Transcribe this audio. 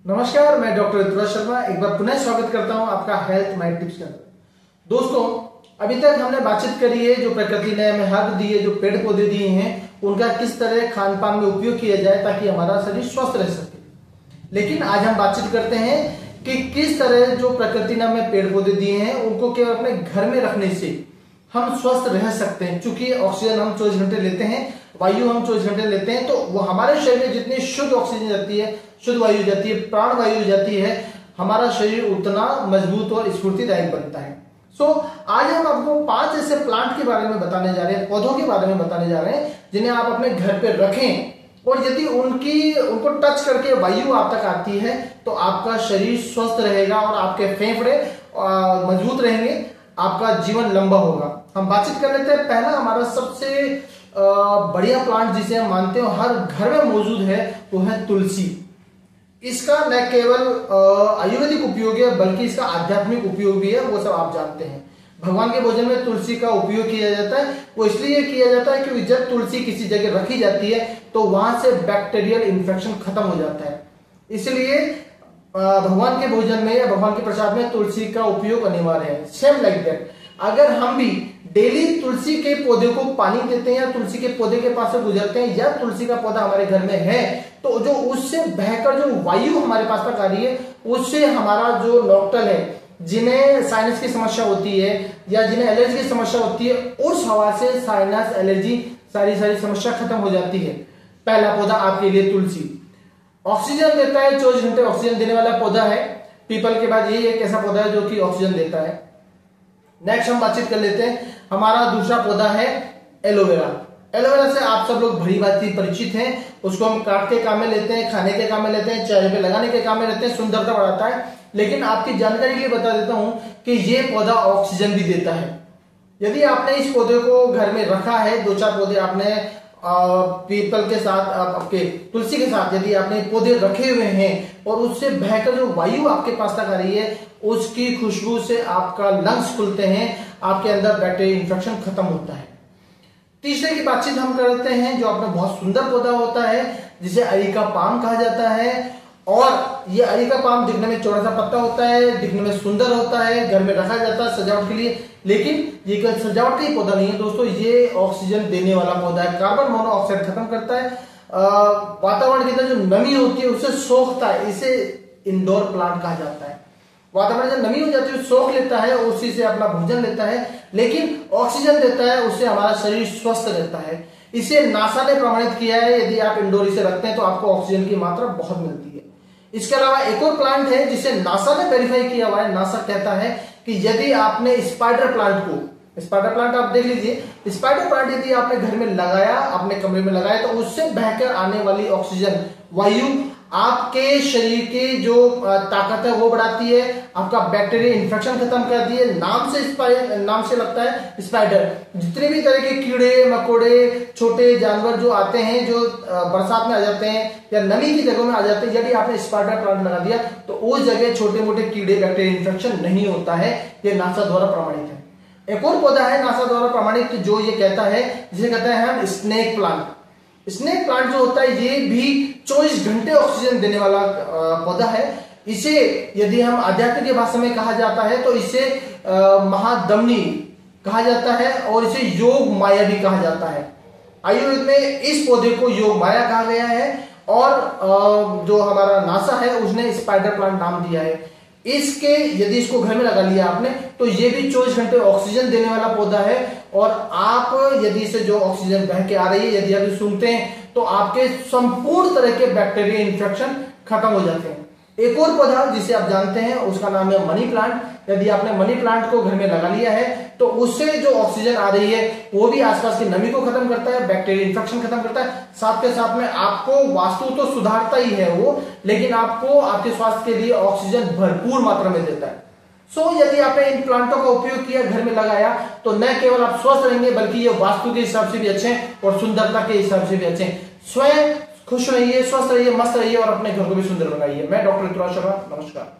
नमस्कार, मैं डॉक्टर ऋतुराज शर्मा एक बार पुनः स्वागत करता हूं आपका हेल्थ माइंड टिप्स के अंदर। दोस्तों, अभी तक हमने बातचीत करी है जो प्रकृति ने हमें हर्ब दी है, जो पेड़ पौधे दिए हैं, उनका किस तरह खान पान में उपयोग किया जाए ताकि हमारा शरीर स्वस्थ रह सके। लेकिन आज हम बातचीत करते हैं कि किस तरह जो प्रकृति ने हमें पेड़ पौधे दिए हैं उनको केवल अपने घर में रखने से हम स्वस्थ रह सकते हैं। क्योंकि ऑक्सीजन हम 24 घंटे लेते हैं, वायु हम 24 घंटे लेते हैं, तो वो हमारे शरीर में जितनी शुद्ध ऑक्सीजन जाती है, शुद्ध वायु जाती है, प्राण वायु जाती है, हमारा शरीर उतना मजबूत और स्फूर्तिदायक बनता है। आज हम आपको 5 ऐसे प्लांट के बारे में बताने जा रहे हैं, पौधों के बारे में बताने जा रहे हैं जिन्हें आप अपने घर पे रखें, और यदि उनको टच करके वायु आप तक आती है तो आपका शरीर स्वस्थ रहेगा और आपके फेफड़े मजबूत रहेंगे, आपका जीवन लंबा होगा। हम बातचीत कर लेते हैं। पहला हमारा सबसे बढ़िया प्लांट जिसे हम मानते हैं हर घर में मौजूद है, वो है तुलसी। इसका न केवल आयुर्वेदिक उपयोग है बल्कि इसका आध्यात्मिक उपयोग भी है, वो सब आप जानते हैं। भगवान के भोजन में तुलसी का उपयोग किया जाता है। वो इसलिए किया जाता है क्योंकि जब तुलसी किसी जगह रखी जाती है तो वहां से बैक्टीरियल इन्फेक्शन खत्म हो जाता है। इसलिए भगवान के भोजन में या भगवान के प्रसाद में तुलसी का उपयोग अनिवार्य है। सेम लाइक दैट, अगर हम भी डेली तुलसी के पौधे को पानी देते हैं या तुलसी के पौधे के पास से गुजरते हैं या तुलसी का पौधा हमारे घर में है, तो जो उससे बहकर जो वायु हमारे पास तक आ रही है उससे हमारा जो नॉक्टल है, जिन्हें साइनस की समस्या होती है या जिन्हें एलर्जी की समस्या होती है, उस हवा से साइनस एलर्जी सारी समस्या खत्म हो जाती है। पहला पौधा आपके लिए तुलसी ऑक्सीजन देता है, 24 घंटे ऑक्सीजन देने वाला पौधा है। पीपल के बाद यही एक ऐसा पौधा है जो कि ऑक्सीजन देता है। नेक्स्ट हम बातचीत कर लेते हैं। हमारा दूसरा पौधा है एलोवेरा। एलोवेरा से आप सब लोग भली भांति परिचित हैं। उसको हम काट के काम में लेते हैं, खाने के काम में लेते हैं, चेहरे पे लगाने के काम में लेते हैं, सुंदरता बढ़ाता है। लेकिन आपकी जानकारी के लिए बता देता हूं कि ये पौधा ऑक्सीजन भी देता है। यदि आपने इस पौधे को घर में रखा है, 2-4 पौधे आपने पीपल के साथ, आपके तुलसी के साथ यदि आपने पौधे रखे हुए हैं और उससे बहकर जो वायु आपके पास तक आ रही है, उसकी खुशबू से आपका लंग्स खुलते हैं, आपके अंदर बैक्टीरियल इन्फेक्शन खत्म होता है। तीसरे की बातचीत हम करते हैं जो आपने बहुत सुंदर पौधा होता है जिसे अरिका पाम कहा जाता है। और ये अरिका पाम दिखने में चौड़ा सा पत्ता होता है, दिखने में सुंदर होता है, घर में रखा जाता है सजावट के लिए। लेकिन ये केवल सजावट का ही पौधा नहीं है दोस्तों, ये ऑक्सीजन देने वाला पौधा है। कार्बन मोनोऑक्साइड खत्म करता है, वातावरण के अंदर जो नमी होती है उसे सोखता है। इसे इंडोर प्लांट कहा जाता है। वातावरण जब नमी हो जाती है सोख लेता है, उसी से अपना भोजन लेता है, लेकिन ऑक्सीजन देता है, उससे हमारा शरीर स्वस्थ रहता है। इसे नासा ने प्रमाणित किया है, यदि आप इंडोर इसे रखते हैं तो आपको ऑक्सीजन की मात्रा बहुत मिलती है। इसके अलावा एक और प्लांट है जिसे नासा ने वेरीफाई किया हुआ है। नासा कहता है कि यदि आपने स्पाइडर प्लांट आप देख लीजिए, स्पाइडर प्लांट यदि आपने घर में लगाया, अपने कमरे में लगाया, तो उससे बहकर आने वाली ऑक्सीजन वायु आपके शरीर की जो ताकत है वो बढ़ाती है, आपका बैक्टीरियल इन्फेक्शन खत्म करती है। नाम से लगता है स्पाइडर। जितने भी तरह के कीड़े मकोड़े, छोटे जानवर जो आते हैं, जो बरसात में आ जाते हैं या नमी की जगहों में आ जाते हैं, यदि आपने स्पाइडर प्लांट लगा दिया तो उस जगह छोटे मोटे कीड़े बैक्टीरियल इन्फेक्शन नहीं होता है। ये नासा द्वारा प्रमाणित है। एक और पौधा है नासा द्वारा प्रमाणित जो ये कहता है, जिसे कहते हैं हम स्नेक प्लांट। स्नेक प्लांट जो होता है ये भी 24 घंटे ऑक्सीजन देने वाला पौधा है। इसे यदि हम आध्यात्मिक की भाषा में कहा जाता है तो इसे महादमनी कहा जाता है और इसे योग माया भी कहा जाता है। आयुर्वेद में इस पौधे को योग माया कहा गया है और जो हमारा नासा है उसने स्पाइडर प्लांट नाम दिया है। यदि इसको घर में लगा लिया आपने तो ये भी 24 घंटे ऑक्सीजन देने वाला पौधा है। और आप यदि इसे जो ऑक्सीजन बह के आ रही है यदि आप सूंघते हैं तो आपके संपूर्ण तरह के बैक्टीरियल इन्फेक्शन खत्म हो जाते हैं। एक और पौधा जिसे आप जानते हैं उसका नाम है मनी प्लांट। यदि आपने मनी प्लांट को घर में लगा लिया है तो उससे जो ऑक्सीजन आ रही है वो भी आसपास की नमी को खत्म करता है, बैक्टीरियल इन्फेक्शन खत्म करता है। साथ के साथ में आपको वास्तु तो सुधारता ही है वो, लेकिन आपको आपके स्वास्थ्य के लिए ऑक्सीजन भरपूर मात्रा में देता है। यदि आपने इन प्लांटों का उपयोग किया, घर में लगाया, तो न केवल आप स्वस्थ रहेंगे बल्कि ये वास्तु के हिसाब से भी अच्छे हैं और सुंदरता के हिसाब से भी अच्छे हैं। स्वयं खुश रहिए, स्वस्थ रहिए, मस्त रहिए और अपने घर को भी सुंदर बनाइए। मैं डॉक्टर ऋतुराज शर्मा, नमस्कार।